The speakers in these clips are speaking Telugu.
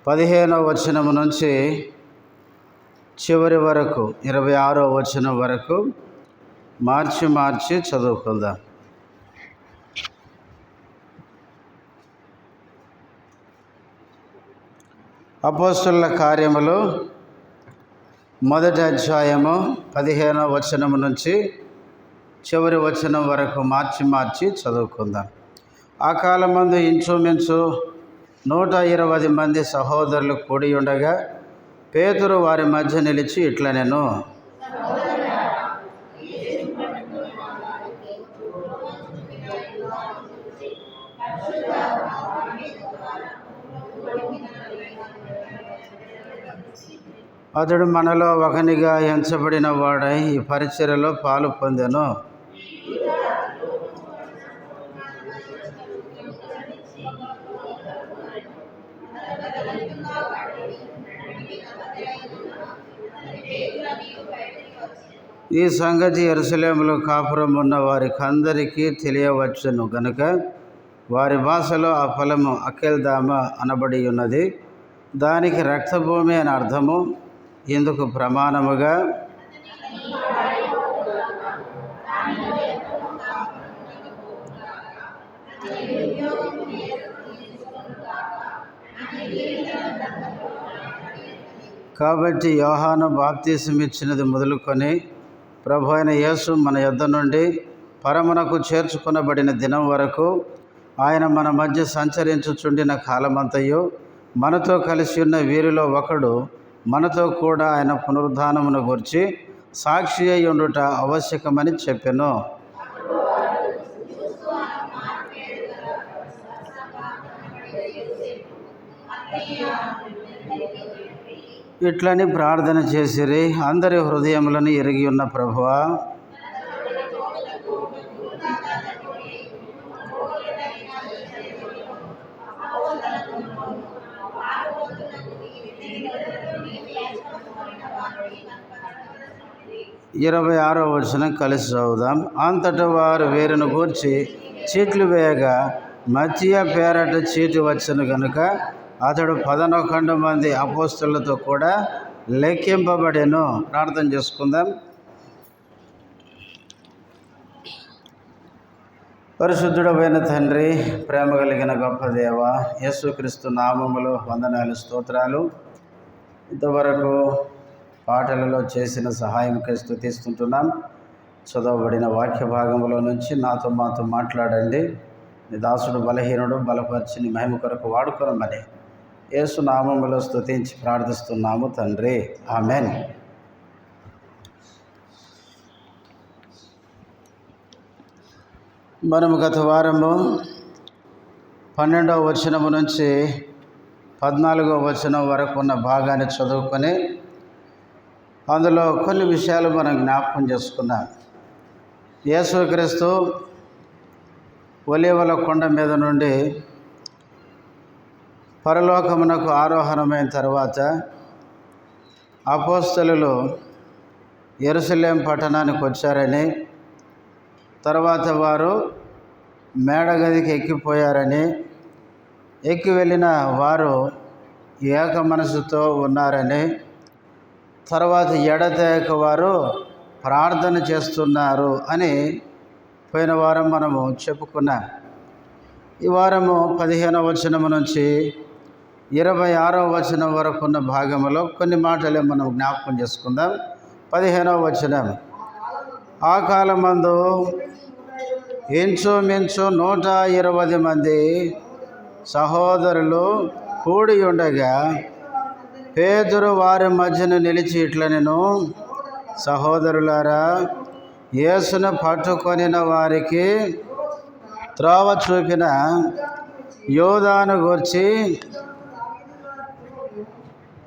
15వ వచనం నుంచి చివరి వరకు 26వ వచనం వరకు మార్చి చదువుకుందాం. అపోస్తలుల కార్యములు 1వ అధ్యాయము 15వ వచనం నుంచి చివరి వచనం వరకు మార్చి చదువుకుందాం. ఆ కాలమందు ఇంచుమించు 120 మంది సహోదరులు కూడి ఉండగా పేతురు వారి మధ్య నిలిచి ఇట్లనెను, అతడు మనలో ఒకనిగా ఎంచబడిన వాడై ఈ పరిచర్యలో పాలు పొందెను. ఈ సంగతి యెరూషలేములో కాపురం ఉన్న వారికి అందరికీ తెలియవచ్చును గనుక వారి భాషలో ఆ ఫలము అకెల్దామ అనబడి ఉన్నది. దానికి రక్తభూమి అని అర్థము. ఇందుకు ప్రమాణముగా కాబట్టి యోహాను బాప్తీసం ఇచ్చినది మొదలుకొని ప్రభు అయిన యేసు మన యొద్ద నుండి పరమునకు చేర్చుకొనబడిన దినం వరకు ఆయన మన మధ్య సంచరించుచుండిన కాలమంతయు మనతో కలిసి ఉన్న వీరిలో ఒకడు మనతో కూడా ఆయన పునరుద్ధానమును గురించి సాక్షి అయి ఉండుట ఆవశ్యకమని చెప్పెను. ఇట్లని ప్రార్థన చేసిరి. అందరి హృదయములను ఎరిగి ఉన్న ప్రభువా, ఇరవై 26వ వచనం కలిసి చదువుదాం. అంతటా వారు వేరును గూర్చి చీట్లు వేయగా మత్తయి పేరట చీటి వచ్చెను గనుక అతడు 11 మంది అపోస్తలులతో కూడా లెక్కింపబడెను. ప్రార్థన చేసుకుందాం. పరిశుద్ధుడైన తండ్రి, ప్రేమ కలిగిన గొప్ప దేవ, యేసుక్రీస్తు నామములో వందనాలు, స్తోత్రాలు. ఇంతవరకు పాటలలో చేసిన సహాయంకై స్తుతిస్తుంటున్నాం. చదవబడిన వాక్య భాగంలో నుంచి మాతో మాట్లాడండి. నీ దాసుడు బలహీనుడు, బలపరిచి నీ మహిమ కొరకు వాడుకోనమని యేసు నామములో స్తుతించి ప్రార్థిస్తున్నాము తండ్రి, ఆమెన్. మనము గత వారము 12వ వచనము నుంచి 14వ వచనం వరకు ఉన్న భాగాన్ని చదువుకొని అందులో కొన్ని విషయాలు మనం జ్ఞాపకం చేసుకున్నాం. యేసుక్రీస్తు ఒలీవల కొండ మీద నుండి పరలోకమునకు ఆరోహణమైన తర్వాత అపోస్తలులు యెరూషలేం పట్టణానికి వచ్చారని, తర్వాత వారు మేడగదికి ఎక్కిపోయారని, ఎక్కి వెళ్ళిన వారు ఏక మనసుతో ఉన్నారని, తర్వాత ఎడతెగక వారు ప్రార్థన చేస్తున్నారు అని పోయిన వారం మనము చెప్పుకున్నాం. ఈ వారము 15వ వచనం నుంచి 26వ వచనం వరకు ఉన్న భాగంలో కొన్ని మాటలే మనం జ్ఞాపకం చేసుకుందాం. 15వ వచనం, ఆ కాలమందు ఇంచుమించు 120 మంది సహోదరులు కూడి ఉండగా పేతురు వారి మధ్యన నిలిచి ఇట్లనెను, సహోదరులారా, యేసును పట్టుకొనిన వారికి త్రోవ చూపిన యోధాను గూర్చి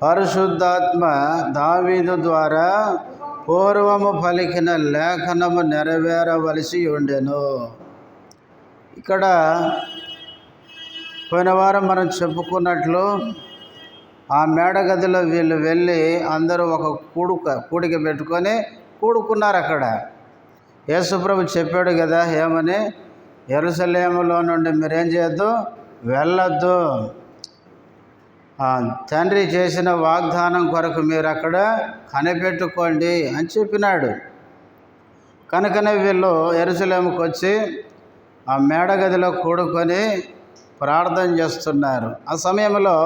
పరిశుద్ధాత్మ దావీదు ద్వారా పూర్వము పలికిన లేఖనము నెరవేరవలసి ఉండెను. ఇక్కడ పోయిన వారం మనం చెప్పుకున్నట్లు ఆ మేడగదిలో వీళ్ళు వెళ్ళి అందరూ ఒక కూడిక పెట్టుకొని కూడుకున్నారు. అక్కడ యేసుప్రభు చెప్పాడు కదా, ఏమని, యెరూషలేములో నుండి మీరేం చేయొద్దు, వెళ్ళొద్దు, తండ్రి చేసిన వాగ్దానం కొరకు మీరు అక్కడ కనిపెట్టుకోండి అని చెప్పినాడు. కనుకనే వీళ్ళు యెరూషలేముకు వచ్చి ఆ మేడగదిలో కూడుకొని ప్రార్థన చేస్తున్నారు. ఆ సమయంలో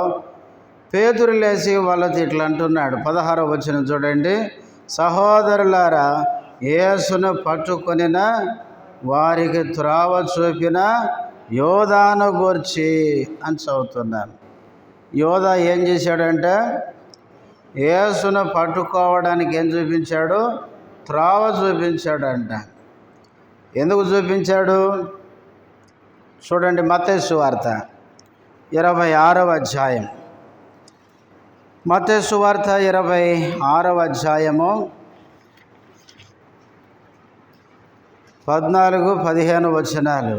పేతురు లేచి వాళ్ళతో ఇట్లా అంటున్నాడు. 16వ వచనం చూడండి. సహోదరులారా, యేసును పట్టుకొనిన వారికి త్రోవ చూపిన యోధాను గూర్చి అని చదువుతున్నాను. యోధా ఏం చేశాడంటే యేసును పట్టుకోవడానికి ఏం చూపించాడు? త్రోవ చూపించాడంట. ఎందుకు చూపించాడు చూడండి. మత్తయి సువార్త 26వ అధ్యాయం. మత్తయి సువార్త 26వ అధ్యాయము 14-15 వచనాలు.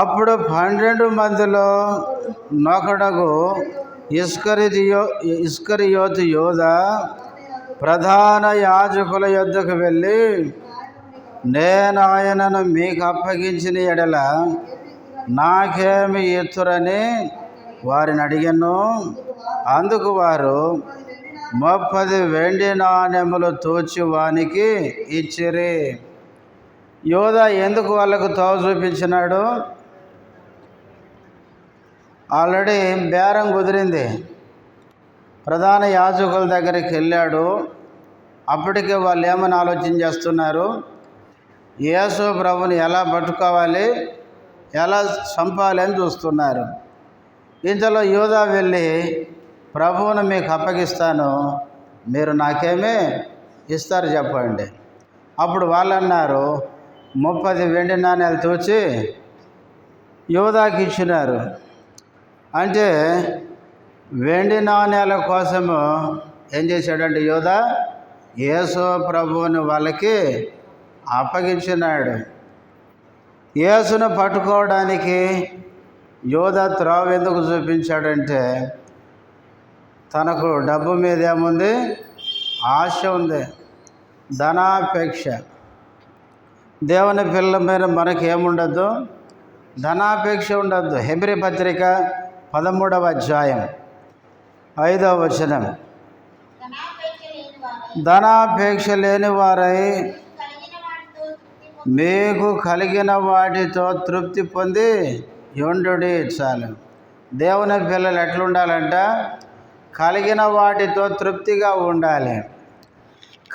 అప్పుడు 12 మందిలో నొకడగు ఇస్కరియోతు యోధా ప్రధాన యాజకుల యొద్దకు వెళ్ళి, నేను ఆయనను మీకు అప్పగించిన ఎడల నాకేమి ఇత్తురని వారిని అడిగాను. అందుకు వారు 30 వెండి నాణెములు తూచి వానికి ఇచ్చిరి. యోధా ఎందుకు వాళ్ళకు తోవ చూపించినాడు? ఆల్రెడీ బేరం కుదిరింది. ప్రధాన యాజకుల దగ్గరికి వెళ్ళాడు. అప్పటికే వాళ్ళు ఏమని ఆలోచన చేస్తున్నారు? యేసు ప్రభుని ఎలా పట్టుకోవాలి, ఎలా చంపాలి అని చూస్తున్నారు. ఇంతలో యోధా వెళ్ళి, ప్రభువును మీకు అప్పగిస్తాను, మీరు నాకేమీ ఇస్తారు చెప్పండి. అప్పుడు వాళ్ళు అన్నారు, 30 వెండి నాణేలు తూచి యోధాకి ఇచ్చినారు. అంటే వెండి నాణేల కోసము ఏం చేశాడంటే యోధా యేసు ప్రభువుని వాళ్ళకి అప్పగించినాడు. యేసును పట్టుకోవడానికి యోధా త్రోవ ఎందుకు చూపించాడంటే తనకు డబ్బు మీద ఏముంది? ఆశ ఉంది, ధనాపేక్ష. దేవుని పిల్లల మీద మనకి ఏముండద్దు? ధనాపేక్ష ఉండద్దు. హెబ్రీ పత్రిక 13వ అధ్యాయం 5వ వచనం. ధనాపేక్ష లేని వారై మీకు కలిగిన వాటితో తృప్తి పొంది యుండుడి. చాలు. దేవుని పిల్లలు ఎట్లుండాలంట? కలిగిన వాటితో తృప్తిగా ఉండాలి.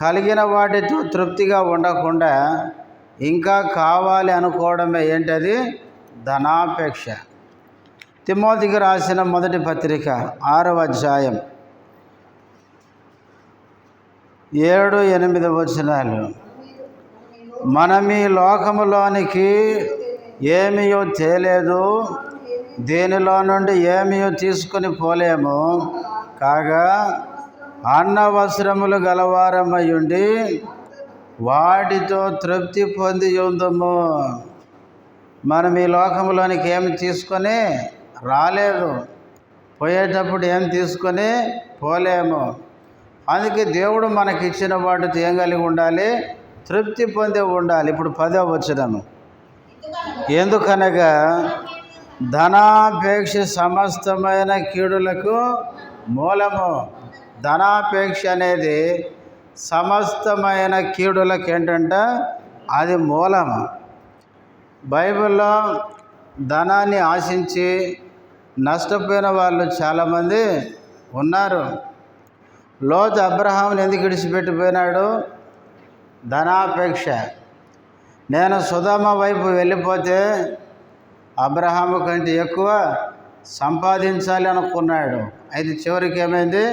కలిగిన వాటితో తృప్తిగా ఉండకుండా ఇంకా కావాలి అనుకోవడమే ఏంటది? ధనాపేక్ష. తిమోతికి రాసిన మొదటి పత్రిక 6వ అధ్యాయం 7-8 వచనాలు. మనం ఈ లోకములోనికి ఏమీయో తేలేదు, దేనిలో నుండి ఏమీయో తీసుకొని పోలేము. కాగా అన్న వస్త్రములు గలవారమయ్యుండి వాటితో తృప్తి పొంది ఉందము. మనం ఈ లోకంలోనికి ఏమి తీసుకొని రాలేదు, పోయేటప్పుడు ఏం తీసుకొని పోలేము. అందుకే దేవుడు మనకిచ్చిన వాటితో ఏం కలిగి ఉండాలి? తృప్తి పొంది ఉండాలి. ఇప్పుడు 10వ వచనము. ఎందుకనగా ధనాపేక్ష సమస్తమైన కీడులకు మూలము. ధనాపేక్ష అనేది సమస్తమైన కీడులకు ఏంటంటే అది మూలము. బైబిల్లో ధనాన్ని ఆశించి నష్టపోయిన వాళ్ళు చాలామంది ఉన్నారు. లోతు అబ్రహాముని ఎందుకు విడిచిపెట్టిపోయినాడు? ధనాపేక్ష. నేను సొదొమ వైపు వెళ్ళిపోతే అబ్రహాము కంటే ఎక్కువ సంపాదించాలి అనుకున్నాడు. అయితే చివరికి ఏమైంది?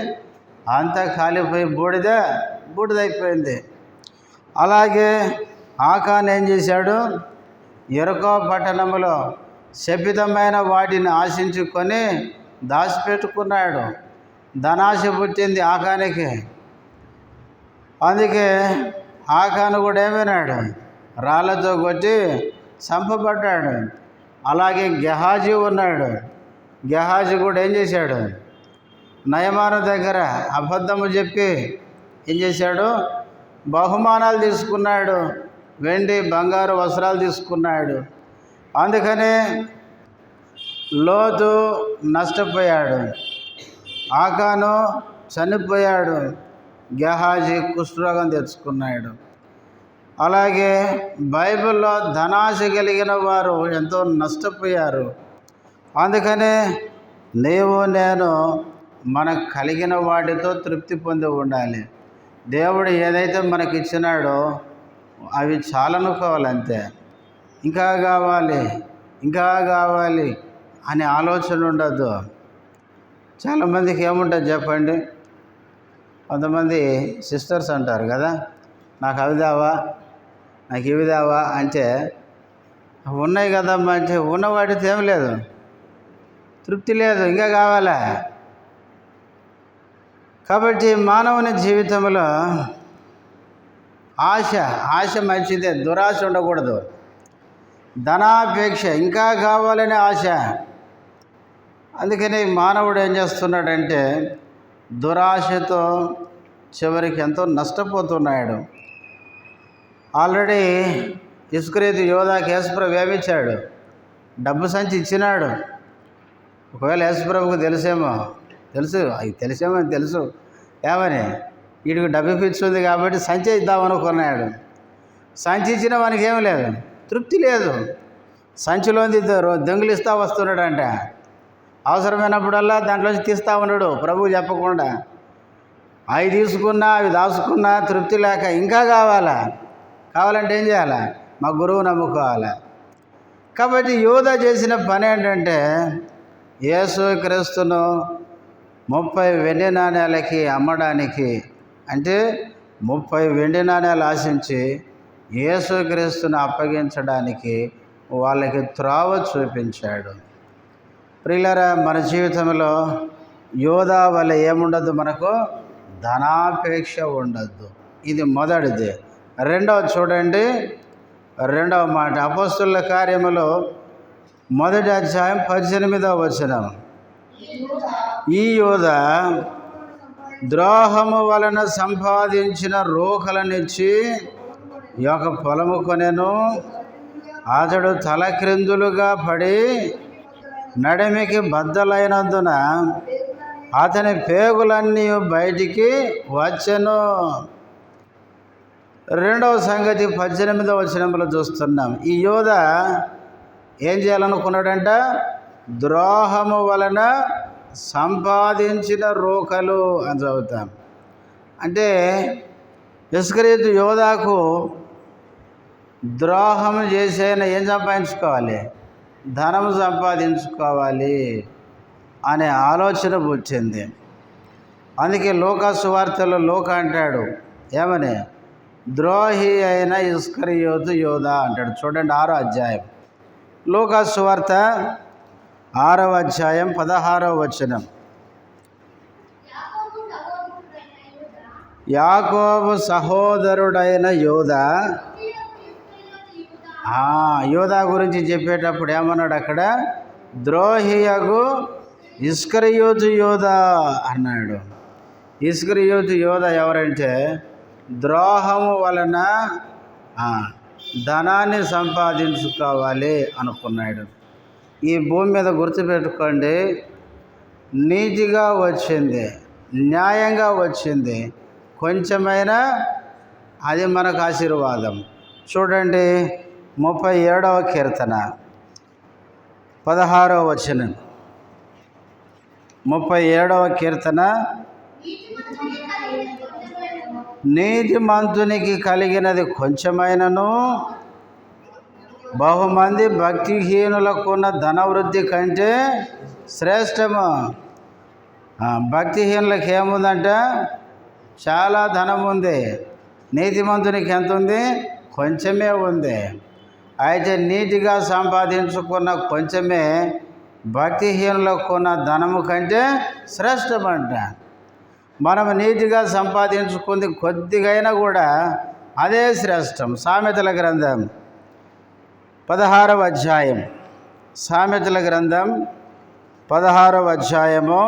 అంతా కాలిపోయి బూడిదైపోయింది. అలాగే ఆకాన్ ఏం చేశాడు? యెరికో పట్టణంలో శపితమైన వాటిని ఆశించుకొని దాచిపెట్టుకున్నాడు. ధనాశ పుట్టింది ఆకానికి. అందుకే ఆకాను కూడా ఏమైనాడు? రాళ్ళతో కొట్టి చంపబడ్డాడు. అలాగే గెహాజీ ఉన్నాడు. గెహాజీ కూడా ఏం చేశాడు? నయమాను దగ్గర అబద్ధము చెప్పి ఏం చేశాడు? బహుమానాలు తీసుకున్నాడు. వెండి బంగారు వస్త్రాలు తీసుకున్నాడు. అందుకనే లోతు నష్టపోయాడు, ఆకాను చనిపోయాడు, గెహాజీ కుష్ఠరోగం తెచ్చుకున్నాడు. అలాగే బైబిల్లో ధనాశ కలిగిన వారు ఎంతో నష్టపోయారు. అందుకనే నీవు నేను మనకు కలిగిన వాటితో తృప్తి పొంది ఉండాలి. దేవుడు ఏదైతే మనకి ఇచ్చినాడో అవి చాలనుకోవాలంతే. ఇంకా కావాలి, ఇంకా కావాలి అనే ఆలోచన ఉండద్దు. చాలామందికి ఏముంటుంది చెప్పండి? కొంతమంది సిస్టర్స్ అంటారు కదా, నాకు అవి దావా, నాకు ఇవి దావా అంటే, ఉన్నాయి కదమ్మా అంటే ఉన్న వాటితో ఏం లేదు, తృప్తి లేదు, ఇంకా కావాలా. కాబట్టి మానవుని జీవితంలో ఆశ మంచిదే, దురాశ ఉండకూడదు. ధనాపేక్ష, ఇంకా కావాలనే ఆశ. అందుకని మానవుడు ఏం చేస్తున్నాడంటే దురాశతో చివరికి ఎంతో నష్టపోతున్నాడు. ఆల్రెడీ ఇస్కరియోతు యోధాకి యేసుప్రభు ఏమిచ్చాడు? డబ్బు సంచి ఇచ్చినాడు. ఒకవేళ యేసుప్రభుకు తెలుసేమో, తెలుసు ఏమని, వీడికి డబ్బు పిచ్చుంది కాబట్టి సంచి ఇద్దామనుకున్నాడు. సంచి ఇచ్చిన వానికి ఏం లేదు, తృప్తి లేదు. సంచిలోంది దొంగిలిస్తూ వస్తున్నాడంట. అవసరమైనప్పుడల్లా దాంట్లోంచి తీస్తూ ఉన్నాడు ప్రభువు చెప్పకుండా. అవి తీసుకున్నా అవి దాచుకున్నా తృప్తి లేక ఇంకా కావాలంటే ఏం చేయాలా? మా గురువు నమ్ముకోవాలి. కాబట్టి యోధా చేసిన పని ఏంటంటే యేసు క్రీస్తును 30 వెండి నాణ్యాలకి అమ్మడానికి, అంటే 30 వెండి నాణ్యాలు ఆశించి యేసు క్రీస్తును అప్పగించడానికి వాళ్ళకి త్రోవ చూపించాడు. ప్రియులారా, మన జీవితంలో యోధా వల్ల ఏముండదు? మనకు ధనాపేక్ష ఉండద్దు. ఇది మొదటిది. రెండవది చూడండి, రెండవ మాట అపోస్తలుల కార్యములో 1వ అధ్యాయం 18వ వచనం. ఈ యోధా ద్రోహము వలన సంపాదించిన రోకలనిచ్చి ఒక పొలము కొనెను. అతడు తలక్రిందులుగా పడి నడిమికి బద్దలైనందున అతని పేగులన్నీ బయటికి వచ్చెను. రెండవ సంగతి 18వ వచనంలో చూస్తున్నాం. ఈ యోధా ఏం చేయాలనుకున్నాడంట? ద్రోహము వలన సంపాదించిన రోకలు అని చదువుతాం. అంటే ఇస్కరియోతు యోధాకు ద్రోహం చేసైనా ఏం సంపాదించుకోవాలి? ధనం సంపాదించుకోవాలి అనే ఆలోచన వచ్చింది. అందుకే లూకా సువార్తలో లూకా అంటాడు ఏమని? ద్రోహి అయిన ఇస్కరియోతు యోధా అంటాడు. చూడండి 6వ అధ్యాయం, లూకా సువార్త 6వ అధ్యాయం 16వ వచనం. యాకోబు సహోదరుడైన యోధా, యోధా గురించి చెప్పేటప్పుడు ఏమన్నాడు అక్కడ? ద్రోహియగు ఇస్కరియోతు యోధా అన్నాడు. ఇస్కరియోతు యోధా ఎవరంటే ద్రోహము వలన ధనాన్ని సంపాదించుకోవాలి అనుకున్నాడు. ఈ భూమి మీద గుర్తుపెట్టుకోండి, నీతిగా వచ్చింది, న్యాయంగా వచ్చింది కొంచెమైనా అది మనకు ఆశీర్వాదం. చూడండి 37వ కీర్తన 16వ వచనం. 37వ కీర్తన, నీతిమంతునికి కలిగినది కొంచెమైనను బహుమంది భక్తిహీనులకున్న ధనవృద్ధి కంటే శ్రేష్టము. భక్తిహీనులకు ఏముందంట? చాలా ధనం ఉంది. నీతిమంతునికి ఎంత ఉంది? కొంచెమే ఉంది. అయితే నీతిగా సంపాదించుకున్న కొంచెమే భక్తిహీనులకు ఉన్న ధనము కంటే శ్రేష్టమంట. మనం నీతిగా సంపాదించుకుంది కొద్దిగైనా కూడా అదే శ్రేష్టం. సామెతల గ్రంథం 16వ అధ్యాయం, సామెతల గ్రంథం 16వ అధ్యాయము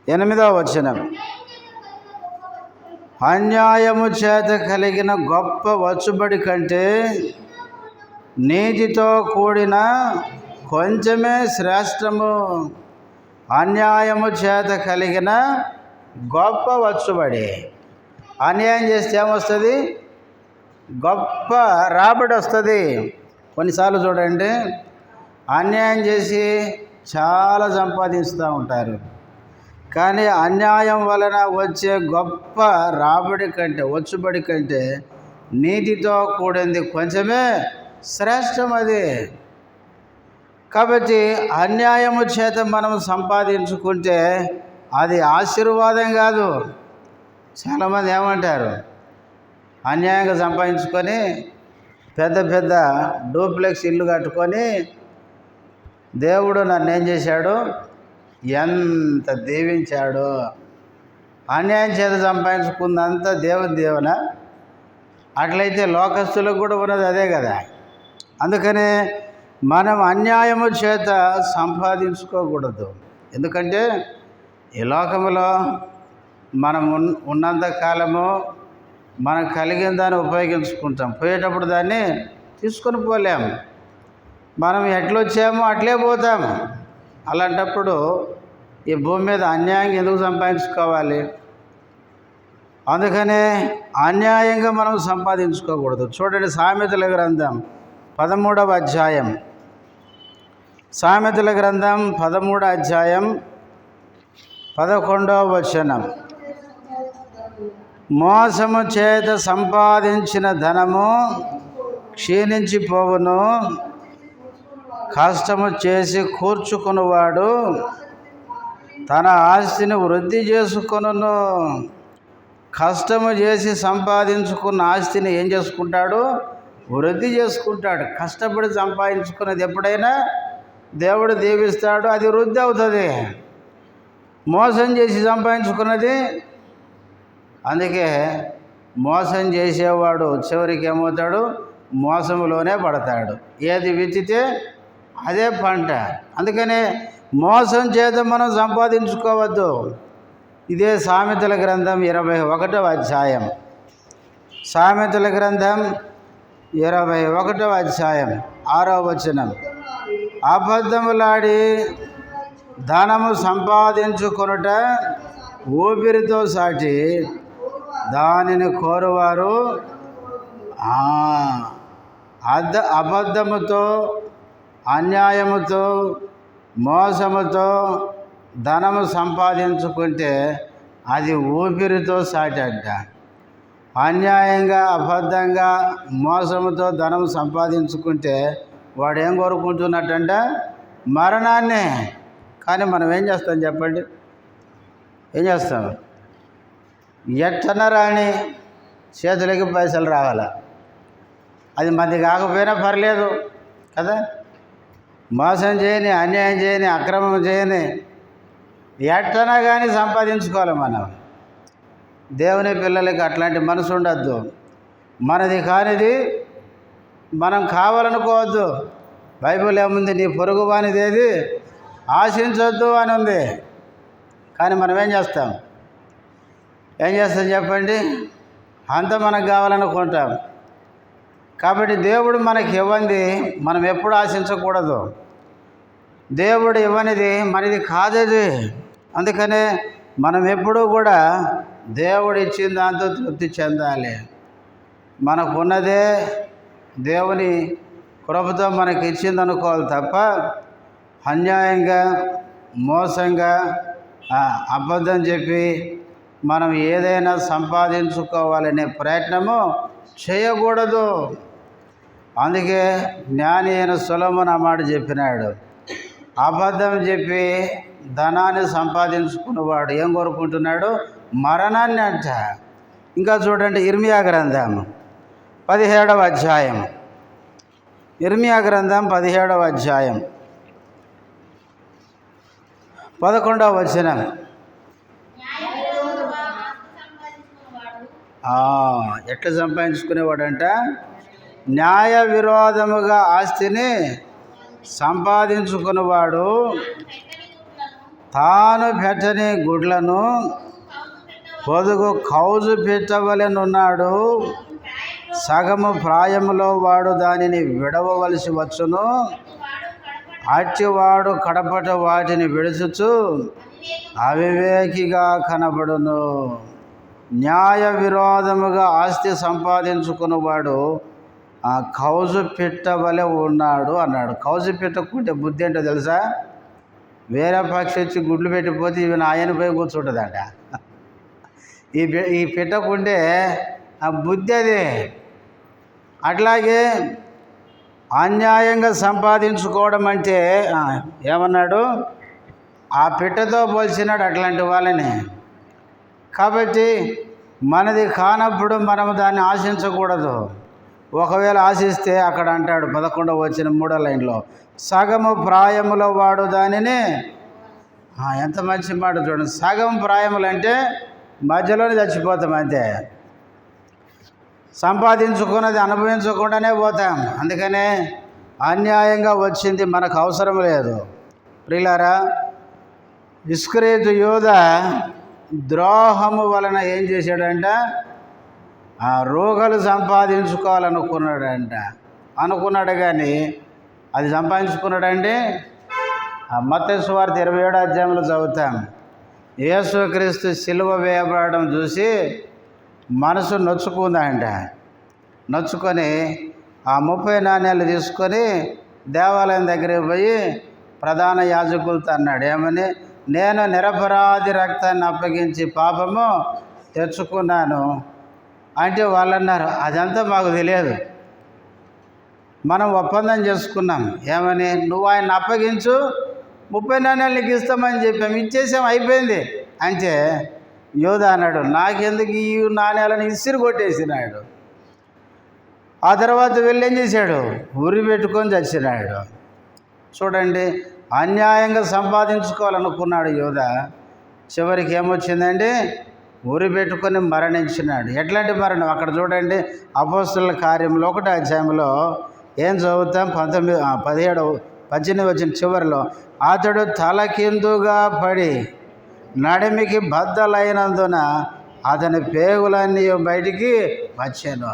8వ వచనం. అన్యాయము చేత కలిగిన గొప్ప వచ్చుబడి కంటే నీతితో కూడిన కొంచెమే శ్రేష్టము, అన్యాయము చేత కలిగిన గొప్ప వచ్చుబడి. అన్యాయం చేస్తే ఏమొస్తుంది? గొప్ప రాబడి వస్తుంది. కొన్నిసార్లు చూడండి, అన్యాయం చేసి చాలా సంపాదిస్తూ ఉంటారు, కానీ అన్యాయం వలన వచ్చే గొప్ప రాబడి కంటే, వచ్చుబడి కంటే నీతితో కూడింది కొంచెమే శ్రేష్టం అది. కాబట్టి అన్యాయము చేత మనం సంపాదించుకుంటే అది ఆశీర్వాదం కాదు. చాలామంది ఏమంటారు, అన్యాయంగా సంపాదించుకొని పెద్ద పెద్ద డూప్లెక్స్ ఇల్లు కట్టుకొని దేవుడు నన్ను ఏం చేశాడు, ఎంత దీవించాడు. అన్యాయం చేత సంపాదించుకున్నంత దేవున. అట్లయితే లోకస్తులకు కూడా ఉన్నది అదే కదా. అందుకనే మనం అన్యాయము చేత సంపాదించుకోకూడదు. ఎందుకంటే ఈ లోకంలో మనం ఉన్నంత కాలము మనకు కలిగిన దాన్ని ఉపయోగించుకుంటాం, పోయేటప్పుడు దాన్ని తీసుకొని పోలేము. మనం ఎట్లొచ్చామో అట్లే పోతాము. అలాంటప్పుడు ఈ భూమి మీద అన్యాయంగా ఎందుకు సంపాదించుకోవాలి? అందుకనే అన్యాయంగా మనం సంపాదించుకోకూడదు. చూడండి, సామెతల గ్రంథం 13వ అధ్యాయం. సామెతల గ్రంథం 13వ అధ్యాయం 11వ వచనం. మోసము చేత సంపాదించిన ధనము క్షీణించిపోవును, కష్టము చేసి కూర్చుకున్నవాడు తన ఆస్తిని వృద్ధి చేసుకొనును. కష్టము చేసి సంపాదించుకున్న ఆస్తిని ఏం చేసుకుంటాడు? వృద్ధి చేసుకుంటాడు. కష్టపడి సంపాదించుకున్నది ఎప్పుడైనా దేవుడు దీవిస్తాడు, అది వృద్ధి అవుతుంది. మోసం చేసి సంపాదించుకున్నది, అందుకే మోసం చేసేవాడు చివరికి ఏమవుతాడు? మోసంలోనే పడతాడు. ఏది విత్తితే అదే పంట. అందుకనే మోసం చేత మనం సంపాదించుకోవద్దు. ఇదే సామెతల గ్రంథం 21వ అధ్యాయం. సామెతల గ్రంథం 21వ అధ్యాయం 6వ వచనం. అబద్ధములాడి ధనము సంపాదించుకొనుట ఊపిరితో సాటి, దానిని కోరువారు అబద్ధముతో, అన్యాయముతో, మోసముతో ధనము సంపాదించుకుంటే అది ఊపిరితో సాటి అంట. అన్యాయంగా, అబద్ధంగా, మోసముతో ధనం సంపాదించుకుంటే వాడు ఏం కోరుకుంటున్నట్టంట? మరణాన్నే. కానీ మనం ఏం చేస్తాం చెప్పండి? ఏం చేస్తాం? ఎట్టన రాని చేతులకి పైసలు రావాలా, అది మంది కాకపోయినా పర్లేదు కదా. మోసం చేయని, అన్యాయం చేయని, అక్రమం చేయని ఎట్టనా కానీ సంపాదించుకోవాలి మనం. దేవుని పిల్లలకి అట్లాంటి మనసు ఉండద్దు. మనది కానిది మనం కావాలనుకోవద్దు. బైబిల్ ఏముంది? నీ పొరుగు వానిది ఏది ఆశించొద్దు అని ఉంది. కానీ మనం ఏం చేస్తాం చెప్పండి? అంత మనకు కావాలనుకుంటాం. కాబట్టి దేవుడు మనకి ఇవ్వంది మనం ఎప్పుడు ఆశించకూడదు. దేవుడు ఇవ్వనిది మనది కాదది. అందుకనే మనం ఎప్పుడూ కూడా దేవుడు ఇచ్చిన దాంతో తృప్తి చెందాలి. మనకున్నదే దేవుని కృపతో మనకి ఇచ్చింది అనుకోవాలి తప్ప అన్యాయంగా, మోసంగా, అబద్ధం చెప్పి మనం ఏదైనా సంపాదించుకోవాలనే ప్రయత్నము చేయకూడదు. అందుకే జ్ఞాని అయిన సొలొమోను ఆ మాట చెప్పినాడు. అబద్ధం చెప్పి ధనాన్ని సంపాదించుకున్నవాడు ఏం కోరుకుంటున్నాడు? మరణాన్ని అంట. ఇంకా చూడండి, ఇర్మియా గ్రంథం 17వ అధ్యాయం. ఇర్మియా గ్రంథం 17వ అధ్యాయం 11వ వచనం. ఎట్లా సంపాదించుకునేవాడంట? న్యాయ విరోధముగా ఆస్తిని సంపాదించుకున్నవాడు తాను పెట్టని గుడ్లను పొదుగు కౌజు పెట్టవలెనున్నాడు. సగము ప్రాయములో వాడు దానిని విడవవలసి వచ్చును, అట్టివాడు కడపట వాటిని విడుచుచు అవివేకిగా కనబడును. న్యాయ విరోధముగా ఆస్తి సంపాదించుకున్నవాడు ఆ కౌజు పిట్ట వలె ఉన్నాడు అన్నాడు. కౌజు పిట్టకుంటే బుద్ధి ఏంటో తెలుసా? వేరే పక్షి వచ్చి గుడ్లు పెట్టిపోతే ఇవి ఆయన పోయి కూర్చుంటుందట. ఈ పిట్టకుంటే ఆ బుద్ధి అది. అట్లాగే అన్యాయంగా సంపాదించుకోవడం అంటే ఏమన్నాడు? ఆ పిట్టతో పోల్చినాడు అట్లాంటి వాళ్ళని. కాబట్టి మనది కానప్పుడు మనం దాన్ని ఆశించకూడదు. ఒకవేళ ఆశిస్తే అక్కడ అంటాడు 11వ వచనం 3వ లైన్లో, సగము ప్రాయములో వాడు దానిని. ఎంత మంచి మాట చూడండి. సగం ప్రాయములు అంటే మధ్యలోనే చచ్చిపోతాం అంతే. సంపాదించుకున్నది అనుభవించకుండానే పోతాం. అందుకనే అన్యాయంగా వచ్చింది మనకు అవసరం లేదు. ప్రియులారా, ఇస్కరియోతు యూద ద్రోహము వలన ఏం చేశాడంట? ఆ రోగాలు అనుకున్నాడు కానీ అది సంపాదించుకున్నాడండి. మత్తయి సువార్త 27వ అధ్యాయంలో చదువుతాం. యేసుక్రీస్తు సిలువ వేయబడడం చూసి మనసు నొచ్చుకుందంట. నొచ్చుకొని ఆ 30 నాణ్యాలు తీసుకొని దేవాలయం దగ్గరికి పోయి ప్రధాన యాజకులతో అన్నాడు, ఏమని? నేను నిరపరాధి రక్తాన్ని అప్పగించి పాపము తెచ్చుకున్నాను అంటే వాళ్ళు అన్నారు, అదంతా మాకు తెలియదు, మనం ఒప్పందం చేసుకున్నాం. ఏమని? నువ్వు ఆయన అప్పగించు, 30 నాణ్యాలు నీకు ఇస్తామని చెప్పాం, ఇచ్చేసాం, అయిపోయింది అంటే యూద అన్నాడు, నాకెందుకు ఈ నాణ్యాలను ఇసిరి కొట్టేసినాడు. ఆ తర్వాత వెళ్ళి ఏం చేశాడు? ఉరి పెట్టుకొని చచ్చినాడు. చూడండి, అన్యాయంగా సంపాదించుకోవాలనుకున్నాడు యూద. చివరికి ఏమొచ్చిందండి? ఉరి పెట్టుకొని మరణించినాడు. ఎట్లాంటి మరణం? అక్కడ చూడండి, అపోస్తలుల కార్యంలో 1వ అధ్యాయంలో ఏం చదువుతాం? 18 వచ్చిన చివరిలో, అతడు తలకిందుగా పడి నడిమికి బద్దలైనందున అతని పేగులన్నీ బయటికి వచ్చాను.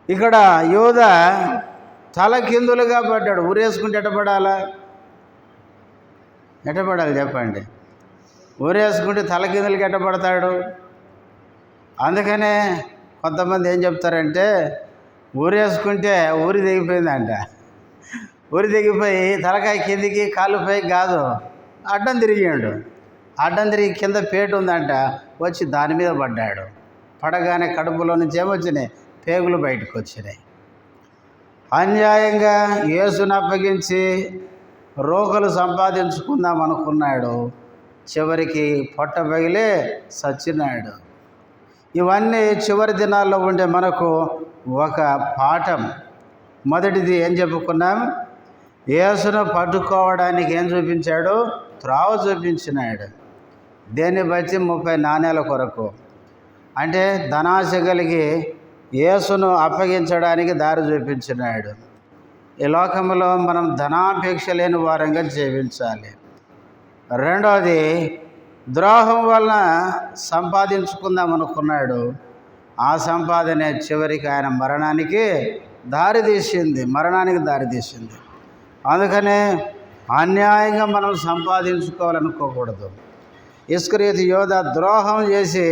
ఇక్కడ యూద తలకిందులుగా పడ్డాడు. ఊరేసుకుంటే ఎట్టపడాలా? ఎట్టపడాలి చెప్పండి? ఊరేసుకుంటే తలకిందులకి ఎట్టపడతాడు? అందుకనే కొంతమంది ఏం చెప్తారంటే, ఊరేసుకుంటే ఊరి దిగిపోయిందంట. ఊరి దిగిపోయి తలకాయ కిందికి కాళ్ళు పైకి కాదు, అడ్డం తిరిగాడు. అడ్డం తిరిగి కింద పేటు ఉందంట, వచ్చి దాని మీద పడ్డాడు. పడగానే కడుపులో నుంచి ఏమొచ్చినాయి? పేగులు బయటకు వచ్చినాయి. అన్యాయంగా యేసును అప్పగించి రోగులు సంపాదించుకుందాం అనుకున్నాడు. చివరికి పొట్ట పగిలి సచ్చినాడు. ఇవన్నీ చివరి దినాల్లో ఉండే మనకు ఒక పాఠం. మొదటిది ఏం చెప్పుకున్నాం? యేసును పట్టుకోవడానికి ఏం చూపించాడు? త్రావ చూపించినాడు. దేన్ని బట్టి? 30 నాణ్యాల కొరకు. అంటే ధనాశ కలిగి యేసును అప్పగించడానికి దారి చూపించినాడు. ఈ లోకంలో మనం ధనాపేక్ష లేని వారంగా జీవించాలి. రెండవది, ద్రోహం వలన సంపాదించుకుందాం అనుకున్నాడు. ఆ సంపాదనే చివరికి ఆయన మరణానికి దారితీసింది. అందుకనే అన్యాయంగా మనం సంపాదించుకోవాలనుకోకూడదు. ఇస్కరియోతు యూద ద్రోహం చేసి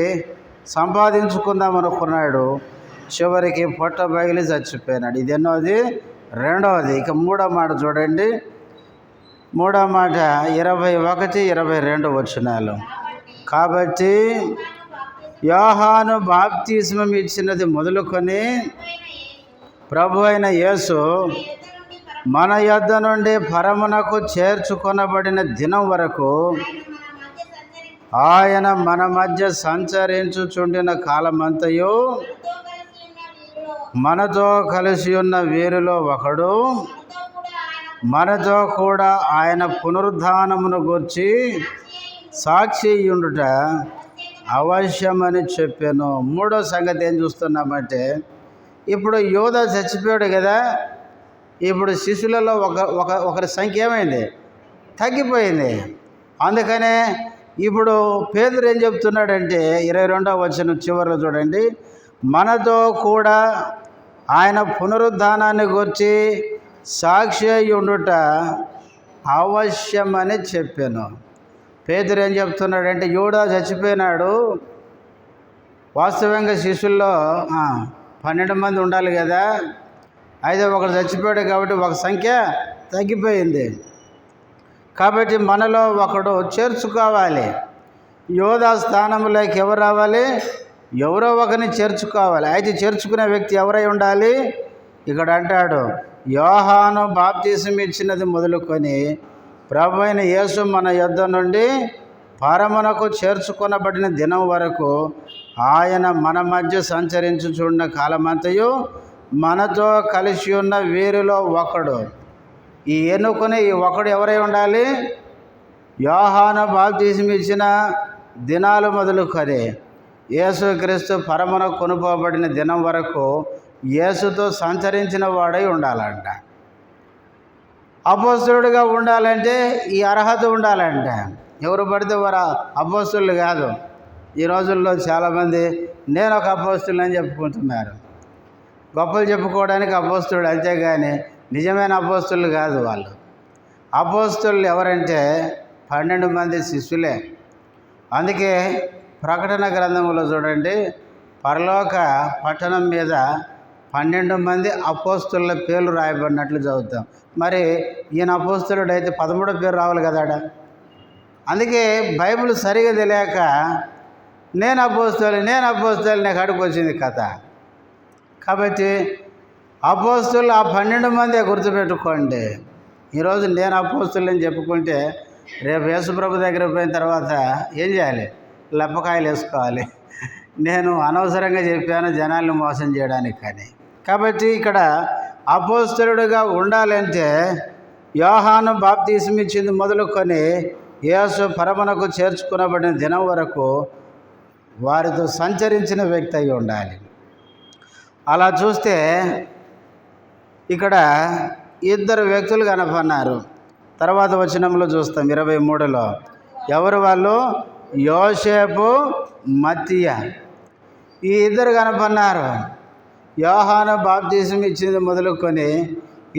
సంపాదించుకుందాం అనుకున్నాడు. చివరికి పొట్ట పగిలి చచ్చిపోయినాడు. ఇది ఎన్నోది? రెండవది. ఇక 3వ మాట చూడండి. 3వ మాట 21, 22 వచనాలు. కాబట్టి యోహాను బాప్తిస్మం ఇచ్చినది మొదలుకొని ప్రభు అయిన యేసు మన యొద్ద నుండి పరమునకు చేర్చుకొనబడిన దినం వరకు ఆయన మన మధ్య సంచరించుచుండిన కాలమంతయు మనతో కలిసి ఉన్న వీరిలో ఒకడు మనతో కూడా ఆయన పునరుద్ధానమును గూర్చి సాక్షి ఉండుట అవశ్యమని చెప్పాను. 3వ సంగతి ఏం చూస్తున్నామంటే, ఇప్పుడు యూద చచ్చిపోయాడు కదా, ఇప్పుడు శిష్యులలో ఒకరి సంఖ్య ఏమైంది? తగ్గిపోయింది. అందుకనే ఇప్పుడు పేతురు ఏం చెప్తున్నాడంటే 22వ వచనం చివరిలో చూడండి, మనతో కూడా ఆయన పునరుద్ధానాన్ని గురించి సాక్షి అయి ఉండుట అవశ్యమని చెప్పాను. పేతురు ఏం చెప్తున్నాడంటే, యూదా చచ్చిపోయినాడు, వాస్తవంగా శిష్యుల్లో 12 మంది ఉండాలి కదా, అయితే ఒకడు చచ్చిపోయాడు కాబట్టి ఒక సంఖ్య తగ్గిపోయింది. కాబట్టి మనలో ఒకడు చేర్చుకోవాలి. యోధా స్థానంలోకి ఎవరు రావాలి? ఎవరో ఒకరిని చేర్చుకోవాలి. అయితే చేర్చుకునే వ్యక్తి ఎవరై ఉండాలి? ఇక్కడ అంటాడు, యోహాను బాప్తీసం ఇచ్చినది మొదలుకొని ప్రభు అయిన యేసు మన యొద్ద నుండి పరమునకు చేర్చుకొనబడిన దినం వరకు ఆయన మన మధ్య సంచరించుచున్న కాలమంతయు మనతో కలిసి ఉన్న వీరిలో ఒకడు. ఈ ఎన్నుకొని ఈ ఒకడు ఎవరై ఉండాలి? యోహాను బాప్తీసం ఇచ్చిన దినాలు మొదలుకొని యేసుక్రీస్తు పరమునకు కొనుపోబడిన దినం వరకు యేసుతో సంచరించిన వాడై ఉండాలంట. అపోస్తలుడిగా ఉండాలంటే ఈ అర్హత ఉండాలంట. ఎవరు పడితే వారు అపోస్తలులు కాదు. ఈ రోజుల్లో చాలామంది నేను ఒక అపోస్తలుని అని చెప్పుకుంటున్నారు. గొప్పలు చెప్పుకోవడానికి అపోస్తలుడు, అంతేగాని నిజమైన అపోస్తలులు కాదు వాళ్ళు. అపోస్తలులు ఎవరంటే 12 మంది శిష్యులే. అందుకే ప్రకటన గ్రంథంలో చూడండి, పరలోక పట్టణం మీద 12 మంది అపోస్తలుల పేర్లు రాయబడినట్లు చదువుతాం. మరి ఈయన అపోస్తలుడు అయితే 13వ పేరు రావాలి కదా. అందుకే బైబిల్ సరిగా తెలియక నేను అపోస్తలు నాకు అడుగు వచ్చింది కథ. కాబట్టి అపోస్తలు ఆ 12 మందే గుర్తుపెట్టుకోండి. ఈరోజు నేను అపోస్తలుని చెప్పుకుంటే రేపు యేసుప్రభు దగ్గర పోయిన తర్వాత ఏం చేయాలి? లెప్పకాయలు వేసుకోవాలి. నేను అనవసరంగా చెప్పాను జనాలను మోసం చేయడానికి. కానీ కాబట్టి ఇక్కడ అపోస్తలుడిగా ఉండాలంటే యోహాను బాప్తీసం ఇచ్చింది మొదలుకొని యేసు పరమునకు చేర్చుకునబడిన దినం వరకు వారితో సంచరించిన వ్యక్తి అయి ఉండాలి. అలా చూస్తే ఇక్కడ 2 వ్యక్తులు కనపన్నారు. తర్వాత వచనంలో చూస్తాం 23లో. ఎవరు వాళ్ళు? యోసేపు, మత్తీయ. ఈ 2 కనపన్నారు. యోహాను బాప్తీసం ఇచ్చింది మొదలుకొని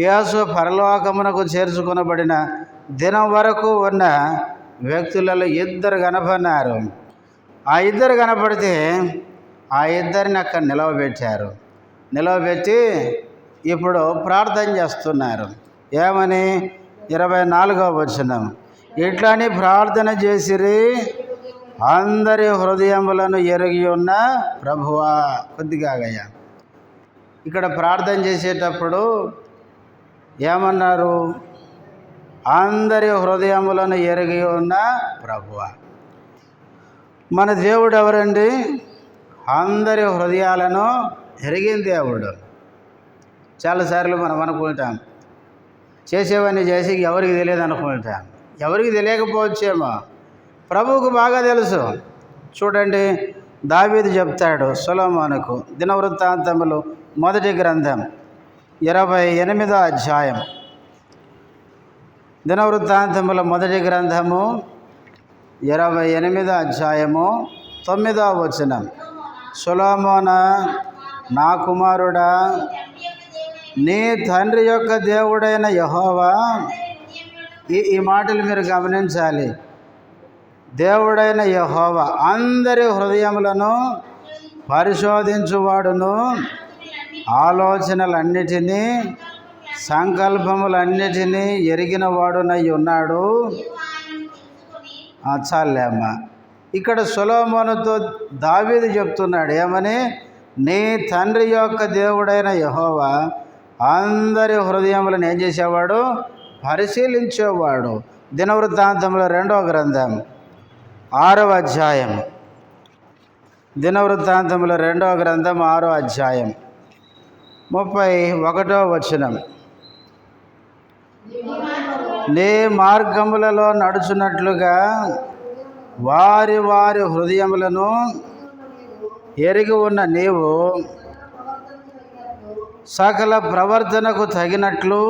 యేసు పరలోకమునకు చేర్చుకొనబడిన దినం వరకు ఉన్న వ్యక్తులలో 2 కనపన్నారు. ఆ 2 కనపడితే ఆ 2ని అక్కడ నిలవబెట్టి ఇప్పుడు ప్రార్థన చేస్తున్నారు. ఏమని? 24వ వచనం, ఇట్లని ప్రార్థన చేసిరి, అందరి హృదయములను ఎరిగి ఉన్న ప్రభువా. కొద్దిగా అయ్యా, ఇక్కడ ప్రార్థన చేసేటప్పుడు ఏమన్నారు? అందరి హృదయములను ఎరిగి ఉన్న ప్రభువా. మన దేవుడు ఎవరండి? అందరి హృదయాలను ఎరిగిన దేవుడు. చాలాసార్లు మనం అనుకుంటాం, చేసేవన్నీ చేసి ఎవరికి తెలియదు అనుకుంటాం. ఎవరికి తెలియకపోవచ్చేమో, ప్రభువుకు బాగా తెలుసు. చూడండి, దావీదు చెప్తాడు సొలొమోనుకు, దినవృత్తాంతములు మొదటి గ్రంథం 28వ అధ్యాయం. దినవృత్తాంతముల మొదటి గ్రంథము 28వ అధ్యాయము 9వ వచనం. సొలొమోనా, నా కుమారుడా, నీ తండ్రి యొక్క దేవుడైన యెహోవా. ఈ మాటలు మీరు గమనించాలి. దేవుడైన యెహోవా అందరి హృదయములను పరిశోధించువాడును, ఆలోచనలన్నిటినీ సంకల్పములన్నిటినీ ఎరిగిన వాడునై ఉన్నాడు. చాలే అమ్మ. ఇక్కడ సొలొమోనుతో దావీదు చెప్తున్నాడు ఏమని? నీ తండ్రి యొక్క దేవుడైన యెహోవా అందరి హృదయములను ఏం చేసేవాడు? పరిశీలించేవాడు. దినవృత్తాంతంలో 2వ గ్రంథం 6వ అధ్యాయం. దినవృత్తాంతంలో 2వ గ్రంథం 6వ అధ్యాయం 31వ వచనం. నీ మార్గములలో నడుచున్నట్లుగా వారి వారి హృదయములను ఎరిగి ఉన్న నీవు సకల ప్రవర్తనకు తగినట్లు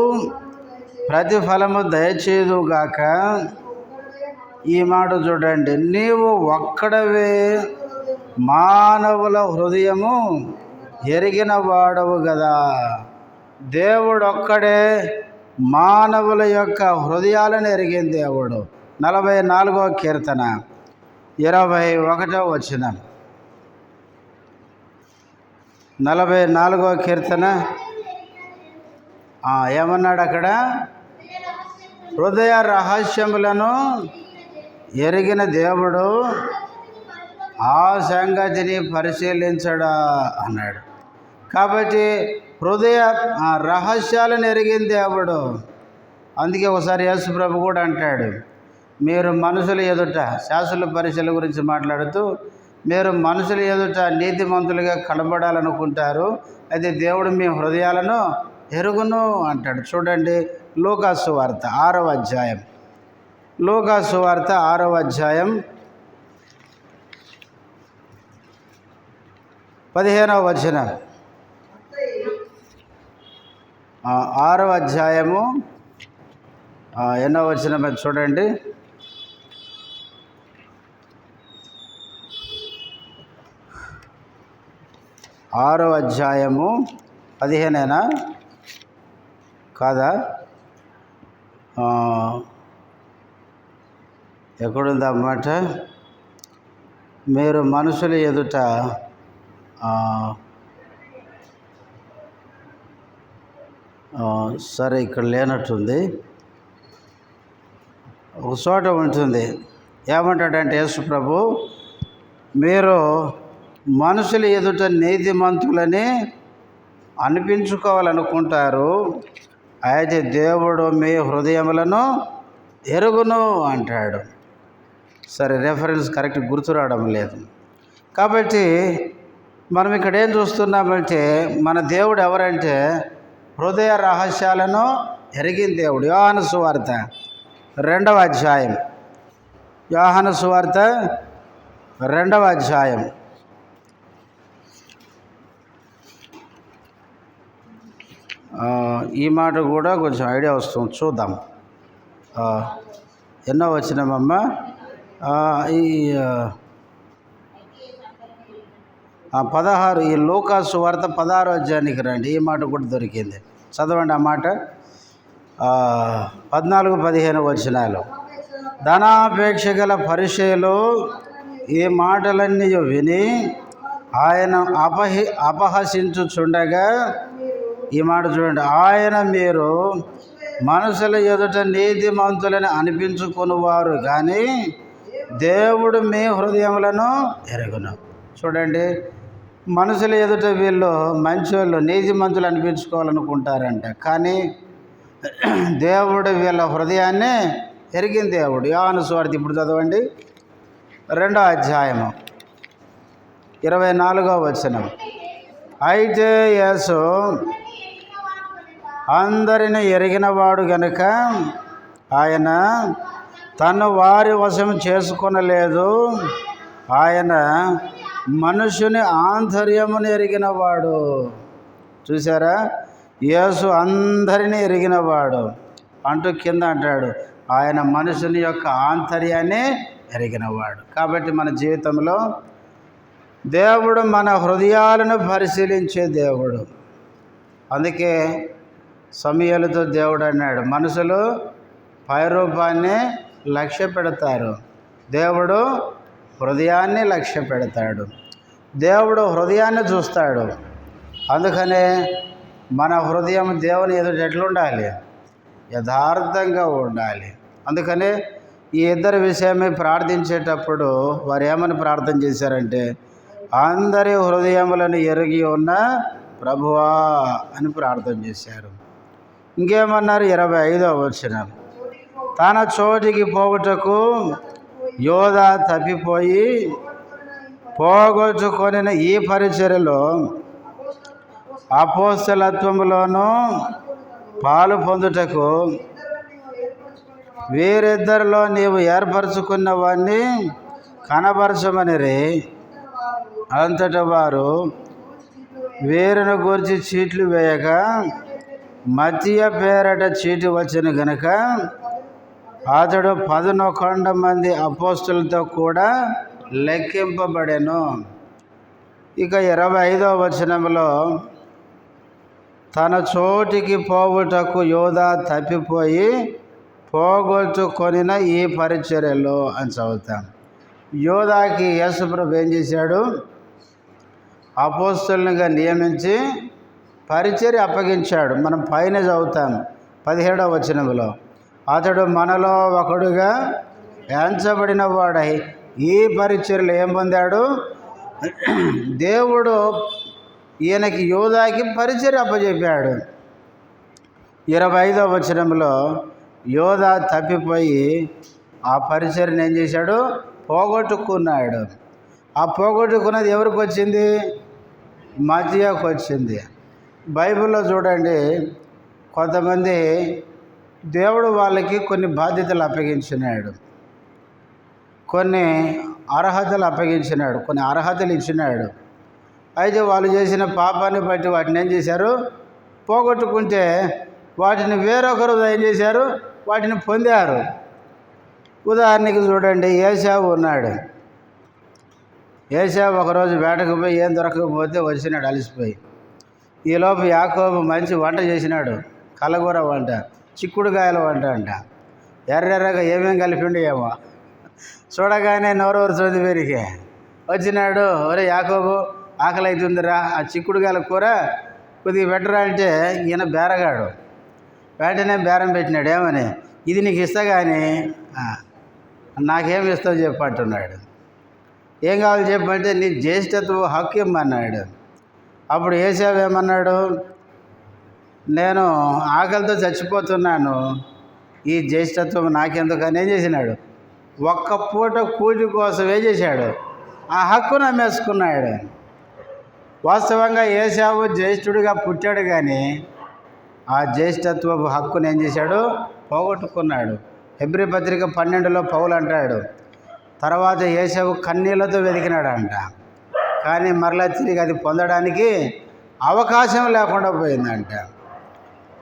ప్రతిఫలము దయచేయుదుగాక. ఈ మాట చూడండి, నీవు ఒక్కడవే మానవుల హృదయము ఎరిగిన వాడవు కదా. దేవుడు ఒక్కడే మానవుల యొక్క హృదయాలను ఎరిగిన దేవుడు. 44వ కీర్తన 21వ వచనం. 44వ కీర్తన ఏమన్నాడు అక్కడ? హృదయ రహస్యములను ఎరిగిన దేవుడు ఆ సంగతిని పరిశీలించడా అన్నాడు. కాబట్టి హృదయ రహస్యాలను ఎరిగిన దేవుడు. అందుకే ఒకసారి యేసు ప్రభు కూడా అంటాడు, మీరు మనుషుల ఎదుట, శాస్త్రుల పరిచయాల గురించి మాట్లాడుతూ, మీరు మనుషుల ఎదుట నీతిమంతులుగా కనబడాలనుకుంటారు, అయితే దేవుడు మీ హృదయాలను ఎరుగును అంటాడు. చూడండి, లూకాసు సువార్త 6వ అధ్యాయం. లూకాసు సువార్త 6వ అధ్యాయం 15వ వచనం. 6వ అధ్యాయము ఎన్నో వచనం చూడండి. 6వ అధ్యాయము 15 కాదా? ఎక్కడుందన్నమాట? మీరు మనుషుల ఎదుట సరే, ఇక్కడ లేనట్టుంది, ఒక చోట ఉంటుంది. ఏమంటాడంటే యేసు ప్రభు, మీరు మనుషుల ఎదుట నీతిమంతులని అనిపించుకోవాలనుకుంటారు, అయితే దేవుడు మీ హృదయములను ఎరుగును అంటాడు. సరే, రెఫరెన్స్ కరెక్ట్ గుర్తు రావడం లేదు. కాబట్టి మనం ఇక్కడ ఏం చూస్తున్నామంటే, మన దేవుడు ఎవరంటే హృదయ రహస్యాలను ఎరిగిన దేవుడు. యోహాను సువార్త 2వ అధ్యాయం. యోహాను సువార్త 2వ అధ్యాయం. ఈ మాట కూడా కొంచెం ఐడియా వస్తుంది, చూద్దాం. ఎన్నో వచ్చినామమ్మా? ఈ 16. ఈ లూకాసు వార్త 16వ అధ్యాయానికి రండి. ఈ మాట కూడా దొరికింది, చదవండి ఆ మాట. 14-15 వచనాలు. ధనాపేక్ష గల పరిచయులు ఈ మాటలన్నీ విని ఆయన అపహసించుచుండగా, ఈ మాట చూడండి, ఆయన మీరు మనుషుల ఎదుట నీతిమంతులని అనిపించుకునేవారు కానీ దేవుడు మీ హృదయములను ఎరుగును. చూడండి, మనుషుల ఎదుట వీళ్ళు మంచోళ్ళు, నీతిమంతులు అనిపించుకోవాలనుకుంటారంట, కానీ దేవుడు వీళ్ళ హృదయాన్ని ఎరిగిన దేవుడు. యోహాను సువార్త ఇప్పుడు చదవండి, 2వ అధ్యాయము 24వ వచనం. అయితే యేసు అందరిని ఎరిగినవాడు గనుక ఆయన తను వారి వశం చేసుకొనలేదు, ఆయన మనుషుని ఆంతర్యమును ఎరిగినవాడు. చూసారా, యేసు అందరినీ ఎరిగినవాడు అంటూ కింద అంటాడు, ఆయన మనుషుని యొక్క ఆంతర్యాన్ని ఎరిగినవాడు. కాబట్టి మన జీవితంలో దేవుడు మన హృదయాలను పరిశీలించే దేవుడు. అందుకే సమూయేలుతో దేవుడు అన్నాడు, మనుషులు పైరూపాన్ని లక్ష్య పెడతారు, దేవుడు హృదయాన్ని లక్ష్య పెడతాడు. దేవుడు హృదయాన్ని చూస్తాడు. అందుకనే మన హృదయం దేవుని ఎదుట ఎట్లుండాలి? యథార్థంగా ఉండాలి. అందుకనే ఈ ఇద్దరి విషయమై ప్రార్థించేటప్పుడు వారు ఏమని ప్రార్థన చేశారంటే, అందరి హృదయములను ఎరిగి ఉన్న ప్రభువా అని ప్రార్థన చేశారు. ఇంకేమన్నారు? 25వ వచనం. తన చోటికి పోవుటకు యోధా తప్పిపోయి పోగొట్టుకొనిన ఈ పరిచర్యలో అపోస్తలత్వములోనూ పాలు పొందుటకు వీరిద్దరిలో నీవు ఏర్పరచుకున్న వారిని కనబరచమనిరి. అంతటా వారు వీరిని గురించి చీట్లు వేయక మత్తీయ పేరట చీటి వచ్చిన గనుక అతడు 11 మంది అపోస్తులతో కూడా లెక్కింపబడెను. ఇక 25వ వచనంలో తన చోటికి పోవుటకు యూదా తప్పిపోయి పోగొట్టుకొనిన ఈ పరిచర్యలో అని చదువుతాం. యూదాకి యేసుప్రభు ఏం చేశాడు? అపోస్తులుగా నియమించి పరిచర్య అప్పగించాడు. మనం పైన చదువుతాం 17వ వచనంలో, అతడు మనలో ఒకడుగా ఎంచబడిన వాడై ఈ పరిచర్యలు ఏం పొందాడు? దేవుడు ఈయనకి యూదాకి పరిచర్య అప్పచెప్పాడు. 25వ వచనంలో యూదా తప్పిపోయి ఆ పరిచర్యను ఏం చేశాడు? పోగొట్టుకున్నాడు. ఆ పోగొట్టుకున్నది ఎవరికి వచ్చింది? మత్తయికి వచ్చింది. బైబిల్లో చూడండి, కొంతమంది దేవుడు వాళ్ళకి కొన్ని బాధ్యతలు అప్పగించినాడు, కొన్ని అర్హతలు అప్పగించినాడు, కొన్ని అర్హతలు ఇచ్చినాడు. అయితే వాళ్ళు చేసిన పాపాన్ని బట్టి వాటిని ఏం చేశారు? పోగొట్టుకుంటే వాటిని వేరొకరు ఏం చేశారు? వాటిని పొందారు. ఉదాహరణకి చూడండి, ఏశావు ఉన్నాడు. ఏశావు ఒకరోజు వేటకు పోయి ఏం దొరకకపోతే వచ్చినాడు అలసిపోయి. ఈలోపు యాకోబు మంచి వంట చేసినాడు, కలగూర వంట, చిక్కుడుకాయల వంట అంట. ఎర్రెర్రగా ఏమేం కలిపిండు ఏమో, చూడగానే నోరూరు చోది పెరిగి వచ్చినాడు. ఒరే యాకోబు, ఆకలి అవుతుందిరా, ఆ చిక్కుడుకాయల కూర కొద్దిగా పెట్టరా అంటే ఈయన బేరగాడు. వెంటనే బేరం పెట్టినాడు. ఏమని? ఇది నీకు ఇస్తా కానీ నాకేమి ఇస్తావు చెప్పు అంటున్నాడు. ఏం కావాలి చెప్పంటే నీ జ్యేష్ఠత్వ హక్కు ఇమ్మన్నాడు. అప్పుడు ఏశావు ఏమన్నాడు? నేను ఆకలితో చచ్చిపోతున్నాను, ఈ జ్యేష్ఠత్వం నాకెందుకని ఏం చేసినాడు? ఒక్క పూట కూలి కోసం ఏం చేశాడు? ఆ హక్కును అమ్మేసుకున్నాడు. వాస్తవంగా ఏశావు జ్యేష్ఠుడిగా పుట్టాడు, కానీ ఆ జ్యేష్ఠత్వపు హక్కును ఏం చేశాడు? పోగొట్టుకున్నాడు. హెబ్రీ పత్రిక 12లో పౌలు అంటాడు, తర్వాత ఏశావు కన్నీళ్లతో వెతికినాడంట, కానీ మరలా తిరిగి అది పొందడానికి అవకాశం లేకుండా పోయిందంట.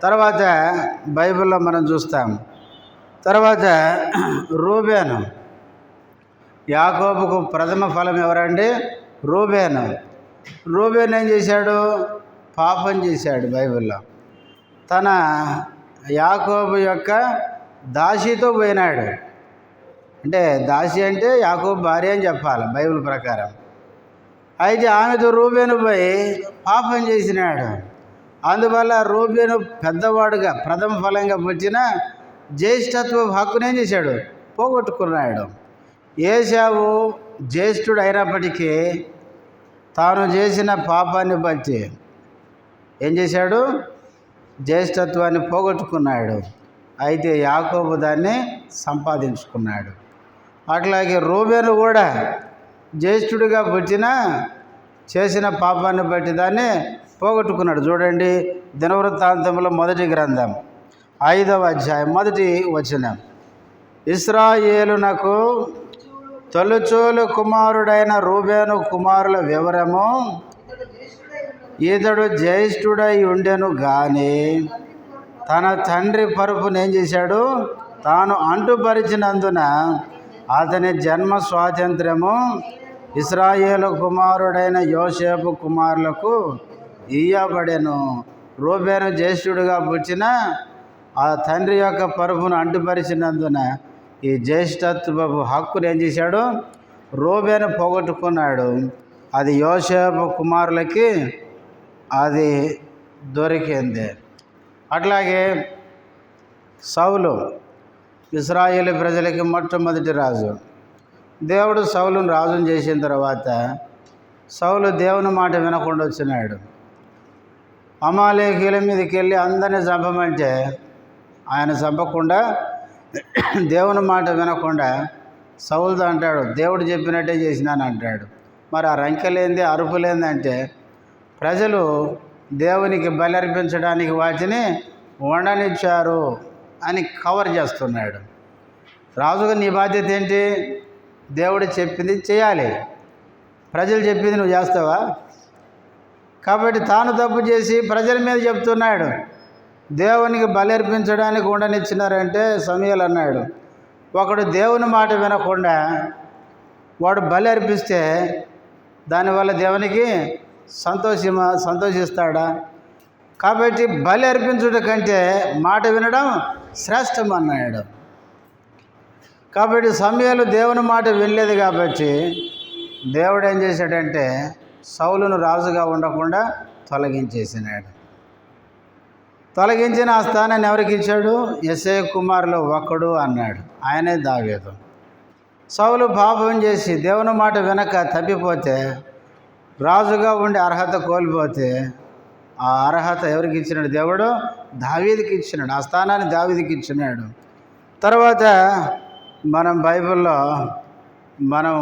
తర్వాత బైబిల్లో మనం చూస్తాం. తర్వాత రూబేను, యాకోబుకు ప్రథమ ఫలం ఎవరండి? రూబేను. రూబేను ఏం చేశాడు? పాపం చేశాడు. బైబిల్లో తన యాకోబు యొక్క దాసితో పోయినాడు. అంటే దాసి అంటే యాకోబు భార్య అని చెప్పాలి బైబిల్ ప్రకారం. అయితే ఆమెతో రూబేను పోయి పాపం చేసినాడు. అందువల్ల రూబేను పెద్దవాడుగా ప్రథమ ఫలంగా వచ్చిన జ్యేష్ఠత్వ హక్కునేం చేశాడు? పోగొట్టుకున్నాడు. ఏశావు జ్యేష్ఠుడు అయినప్పటికీ తాను చేసిన పాపాన్ని బట్టి ఏం చేశాడు? జ్యేష్ఠత్వాన్ని పోగొట్టుకున్నాడు. అయితే యాకోబు దాన్ని సంపాదించుకున్నాడు. అట్లాగే రూబేను కూడా జ్యేష్ఠుడిగా పుట్టిన చేసిన పాపాన్ని బట్టి దాన్ని పోగొట్టుకున్నాడు. చూడండి, దినవృత్తాంతంలో మొదటి గ్రంథం 5వ అధ్యాయం 1వ వచనం, ఇశ్రాయేలునకు తొలిచూలు కుమారుడైన రూబేను కుమారుల వివరము, ఇతడు జ్యేష్ఠుడై ఉండెను గాని తన తండ్రి పరుపును ఏం చేశాడు? తాను అంటుపరిచినందున అతని జన్మ స్వాతంత్ర్యము ఇశ్రాయేలు కుమారుడైన యోసేపు కుమారులకు ఇయ్యబడెను. రూబేను జ్యేష్ఠుడిగా పుట్టిన ఆ తండ్రి యొక్క పరుపును అంటుపరిచినందున ఈ జ్యేష్ఠత్వపు హక్కును ఏం చేశాడు? రూబేను పోగొట్టుకున్నాడు. అది యోసేపు కుమారులకి అది దొరికింది. అట్లాగే సౌలు ఇశ్రాయేలు ప్రజలకి మొట్టమొదటి రాజు. దేవుడు సౌలును రాజును చేసిన తర్వాత సౌలు దేవుని మాట వినకుండా వచ్చినాడు. అమాలేకీయుల మీదకి వెళ్ళి అందరినీ చంపమంటే ఆయన చంపకుండా దేవుని మాట వినకుండా సౌలుతో అంటాడు, దేవుడు చెప్పినట్టే చేసినాను అంటాడు. మరి ఆ రంకెలేంది, అరుపులేంది అంటే ప్రజలు దేవునికి బలర్పించడానికి వాటిని వండనిచ్చారు అని కవర్ చేస్తున్నాడు. రాజుగా నీ బాధ్యత ఏంటి? దేవుడు చెప్పింది చేయాలి. ప్రజలు చెప్పింది నువ్వు చేస్తావా? కాబట్టి తాను తప్పు చేసి ప్రజల మీద చెప్తున్నాడు. దేవునికి బలర్పించడానికి ఉండనిచ్చినారంటే సమూయేలు అన్నాడు, ఒకడు దేవుని మాట వినకుండా వాడు బలి అర్పిస్తే దానివల్ల దేవునికి సంతోషిస్తాడా? కాబట్టి బలి అర్పించుట కంటే మాట వినడం శ్రేష్టం అన్నాడు. కాబట్టి సమయాలు దేవుని మాట వినలేదు కాబట్టి దేవుడు ఏం చేశాడంటే సౌలును రాజుగా ఉండకుండా తొలగించేసినాడు. తొలగించిన ఆ స్థానాన్ని ఎవరికి ఇచ్చాడు? యెషయా కుమారులు ఒకడు అన్నాడు, ఆయనే దావీదు. సౌలు పాపం చేసి దేవుని మాట వినక తప్పిపోతే, రాజుగా ఉండి అర్హత కోల్పోతే ఆ అర్హత ఎవరికి ఇచ్చినాడు? దేవుడు దావీదుకి ఇచ్చినాడు. ఆ స్థానాన్ని దావీదుకి ఇచ్చినాడు. తర్వాత మనం బైబిల్లో మనం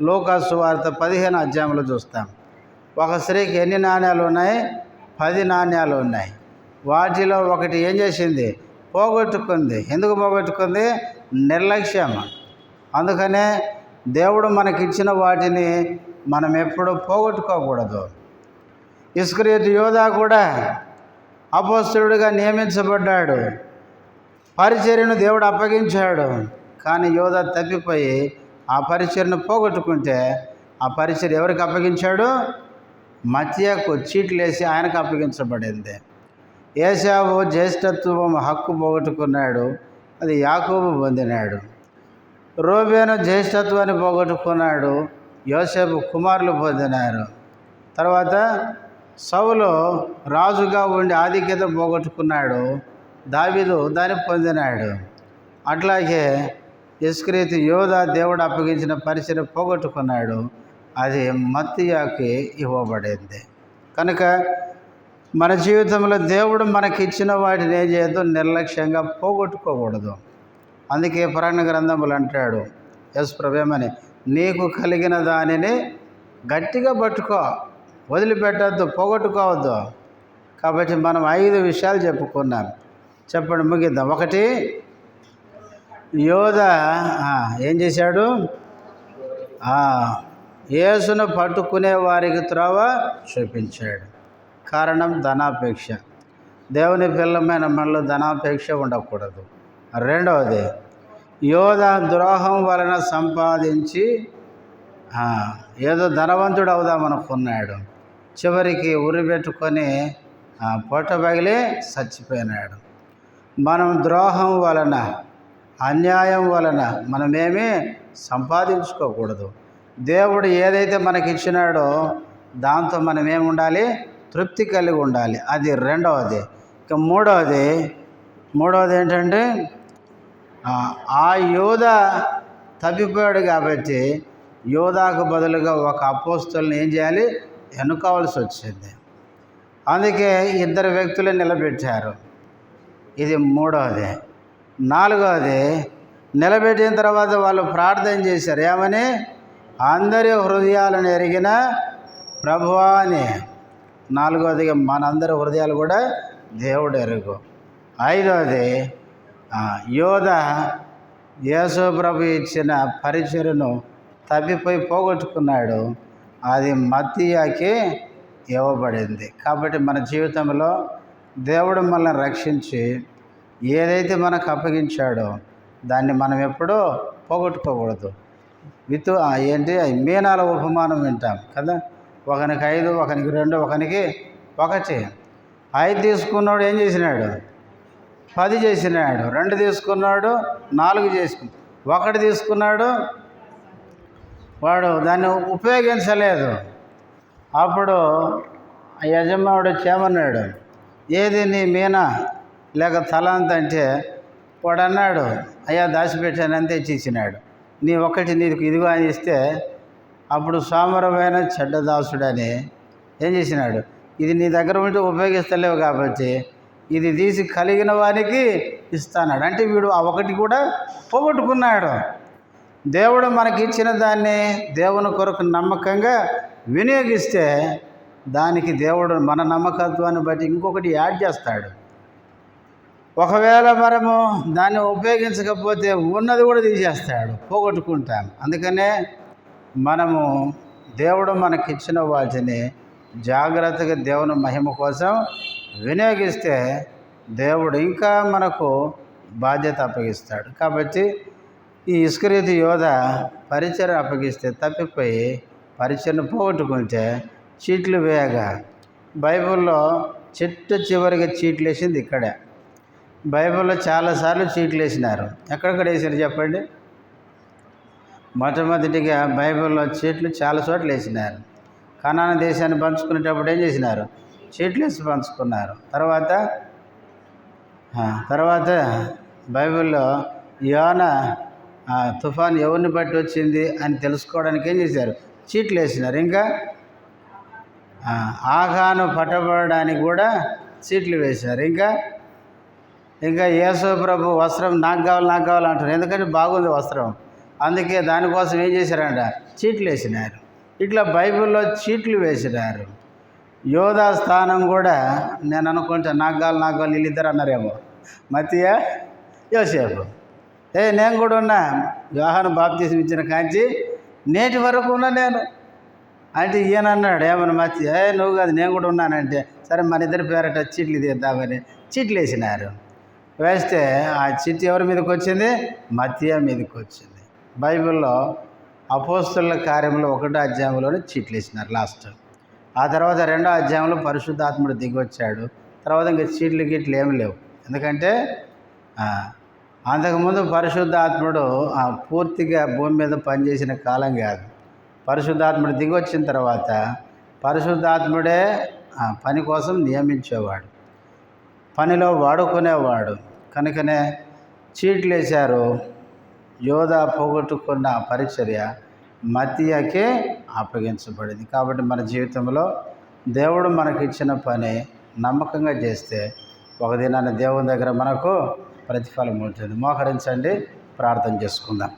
లూకా సువార్త 15 అధ్యాయంలో చూస్తాం. ఒక స్త్రీకి ఎన్ని నాణ్యాలు ఉన్నాయి? 10 నాణ్యాలు ఉన్నాయి. వాటిలో ఒకటి ఏం చేసింది? పోగొట్టుకుంది. ఎందుకు పోగొట్టుకుంది? నిర్లక్ష్యం. అందుకనే దేవుడు మనకిచ్చిన వాటిని మనం ఎప్పుడూ పోగొట్టుకోకూడదు. ఇస్కరియోతు యోధా కూడా అపోస్తలుడిగా నియమించబడ్డాడు. పరిచర్యను దేవుడు అప్పగించాడు. కానీ యోధా తప్పిపోయి ఆ పరిచర్యను పోగొట్టుకుంటే ఆ పరిచర్య ఎవరికి అప్పగించాడు? మత్తీయకు చీట్లేసి ఆయనకు అప్పగించబడింది. ఏశావు జ్యేష్ఠత్వం హక్కు పోగొట్టుకున్నాడు, అది యాకోబు పొందినాడు. రూబేను జ్యేష్ఠత్వాన్ని పోగొట్టుకున్నాడు, యోసేపు కుమారులు పొందినారు. తర్వాత సౌలు రాజుగా ఉండి ఆధిక్యత పోగొట్టుకున్నాడు, దావీదు దాన్ని పొందినాడు. అట్లాగే ఇస్కరియోతు యోధా దేవుడు అప్పగించిన పరిచర్య పోగొట్టుకున్నాడు, అది మత్తీయకి ఇవ్వబడింది. కనుక మన జీవితంలో దేవుడు మనకిచ్చిన వాటిని ఏం చేయొద్దు? నిర్లక్ష్యంగా పోగొట్టుకోకూడదు. అందుకే పురాణ గ్రంథములు అంటాడు యేసు ప్రభువేమని, నీకు కలిగిన దానిని గట్టిగా పట్టుకో, వదిలిపెట్టద్దు, పోగొట్టుకోవద్దు. కాబట్టి మనం 5 విషయాలు చెప్పుకున్నాం. చెప్పండి, ముగిద్దాం. 1, యోధా ఏం చేశాడు? యేసును పట్టుకునే వారికి త్రోవ చూపించాడు. కారణం ధనాపేక్ష. దేవుని పిల్లమైన మనలో ధనాపేక్ష ఉండకూడదు. 2వది, యోధా ద్రోహం వలన సంపాదించి ఏదో ధనవంతుడు అవుదామనుకున్నాడు, చివరికి ఉరి పెట్టుకొని పొట్ట పగిలి చచ్చిపోయినాడు. మనం ద్రోహం వలన, అన్యాయం వలన మనమేమీ సంపాదించుకోకూడదు. దేవుడు ఏదైతే మనకిచ్చినాడో దాంతో మనం ఏముండాలి? తృప్తి కలిగి ఉండాలి. అది 2వది. ఇక మూడవది ఏంటంటే, ఆ యోధా తప్పిపోయాడు కాబట్టి యోధాకు బదులుగా ఒక అపోస్తలుని ఏం చేయాలి? ఎన్నుకోవాల్సి వచ్చింది. అందుకే 2 వ్యక్తులు నిలబెట్టారు. ఇది 3వది. 4వది, నిలబెట్టిన తర్వాత వాళ్ళు ప్రార్థన చేశారు. ఏమని? అందరి హృదయాలను ఎరిగిన ప్రభువా అని. 4వదిగా మనందరి హృదయాలు కూడా దేవుడు ఎరుగు. 5వది, యోధా యేసు ప్రభు ఇచ్చిన పరిచర్యను తప్పిపోయి పోగొట్టుకున్నాడు, అది మత్తీయకి ఇవ్వబడింది. కాబట్టి మన జీవితంలో దేవుడు మనల్ని రక్షించి ఏదైతే మనకు అప్పగించాడో దాన్ని మనం ఎప్పుడూ పోగొట్టుకోకూడదు. ఏంటి మీనాల ఉపమానం వింటాం కదా, ఒకనికి 5, ఒకనికి 2, ఒకనికి 1. 5 తీసుకున్నాడు ఏం చేసినాడు? 10 చేసినాడు. 2 తీసుకున్నాడు 4 చేసుకున్నాడు. 1 తీసుకున్నాడు, వాడు దాన్ని ఉపయోగించలేదు. అప్పుడు యజమానుడు చేయమన్నాడు, ఏది నీ మీనా లేక తలాంత అంటే, వాడు అన్నాడు, అయ్యా దాచిపెట్టానంతే ఇచ్చినాడు. నీ ఒకటి నీకు ఇదిగో అని ఇస్తే, అప్పుడు సోమరమైన చెడ్డదాసుడని ఏం చేసినాడు? ఇది నీ దగ్గర ఉంటే ఉపయోగిస్తలేవు కాబట్టి ఇది తీసి కలిగిన వారికి ఇస్తాడు. అంటే వీడు ఆ ఒకటి కూడా పోగొట్టుకున్నాడు. దేవుడు మనకిచ్చిన దాన్ని దేవుని కొరకు నమ్మకంగా వినియోగిస్తే దానికి దేవుడు మన నమ్మకత్వాన్ని బట్టి ఇంకొకటి యాడ్ చేస్తాడు. ఒకవేళ మనము దాన్ని ఉపయోగించకపోతే ఉన్నది కూడా తీసేస్తాడు, పోగొట్టుకుంటాం. అందుకనే మనము దేవుడు మనకిచ్చిన వాటిని జాగ్రత్తగా దేవుని మహిమ కోసం వినియోగిస్తే దేవుడు ఇంకా మనకు బాధ్యత అప్పగిస్తాడు. కాబట్టి ఈ ఇస్కరియోతు యోధ పరిచయం అప్పగిస్తే తప్పిపోయి పరిచయను పోగొట్టుకుంటే చీట్లు వేయగా బైబిల్లో చివరిగా చీట్లు వేసింది ఇక్కడే. బైబిల్లో చాలాసార్లు చీట్లు వేసినారు. ఎక్కడెక్కడ వేసారు చెప్పండి? మొట్టమొదటిగా బైబిల్లో చీట్లు చాలా చోట్ల వేసినారు. కనాను దేశాన్ని పంచుకునేటప్పుడు ఏం చేసినారు? చీట్లు వేసి పంచుకున్నారు. తర్వాత బైబిల్లో యోనా తుఫాన్ ఎవరిని బట్టి వచ్చింది అని తెలుసుకోవడానికి ఏం చేశారు? చీట్లు వేసినారు. ఇంకా ఆహాను పట్టబడడానికి కూడా చీట్లు వేశారు. ఇంకా యేసు ప్రభు వస్త్రం నాకు కావాలి అంటారు. ఎందుకంటే బాగుంది వస్త్రం, అందుకే దానికోసం ఏం చేశారంట? చీట్లు వేసినారు. ఇట్లా బైబిల్లో చీట్లు వేసినారు. యోధా స్థానం కూడా నేను అనుకుంటా నాకు కావాలి వీళ్ళిద్దరు అన్నారేమో, మత్తయి యోసేపు. నేను కూడా ఉన్నా, యోహాను బాప్తీసం ఇచ్చిన కాంచి నేటి వరకు ఉన్నా నేను అంటే ఈయన అన్నాడు ఏమన్నా మత్తయి, నువ్వు కాదు నేను కూడా ఉన్నానంటే సరే మన ఇద్దరి పేరట చీట్లు తీద్దామని చీట్లు వేసినారు. వేస్తే ఆ చీటి ఎవరి మీదకి వచ్చింది? మత్తయి మీదకి వచ్చింది. బైబిల్లో అపోస్తలుల కార్యంలో 1వ అధ్యాయంలోనే చీట్లు వేసినారు లాస్ట్. ఆ తర్వాత 2వ అధ్యాయంలో పరిశుద్ధాత్ముడు దిగి వచ్చాడు. తర్వాత ఇంకా చీట్లు గిట్లు ఏమి లేవు. ఎందుకంటే అంతకుముందు పరిశుద్ధాత్ముడు పూర్తిగా భూమి మీద పనిచేసిన కాలం కాదు. పరిశుద్ధాత్ముడు దిగి వచ్చిన తర్వాత పరిశుద్ధాత్ముడే పని కోసం నియమించేవాడు, పనిలో వాడుకునేవాడు. కనుకనే చీట్లు వేశారు. యోధా పోగొట్టుకున్న పరిచర్య మత్తయికే అప్పగించబడింది. కాబట్టి మన జీవితంలో దేవుడు మనకిచ్చిన పని నమ్మకంగా చేస్తే ఒక దినాన్ని దేవుని దగ్గర మనకు ప్రతిఫలం ఉంటుంది. మోకరించండి, ప్రార్థన చేసుకుందాం.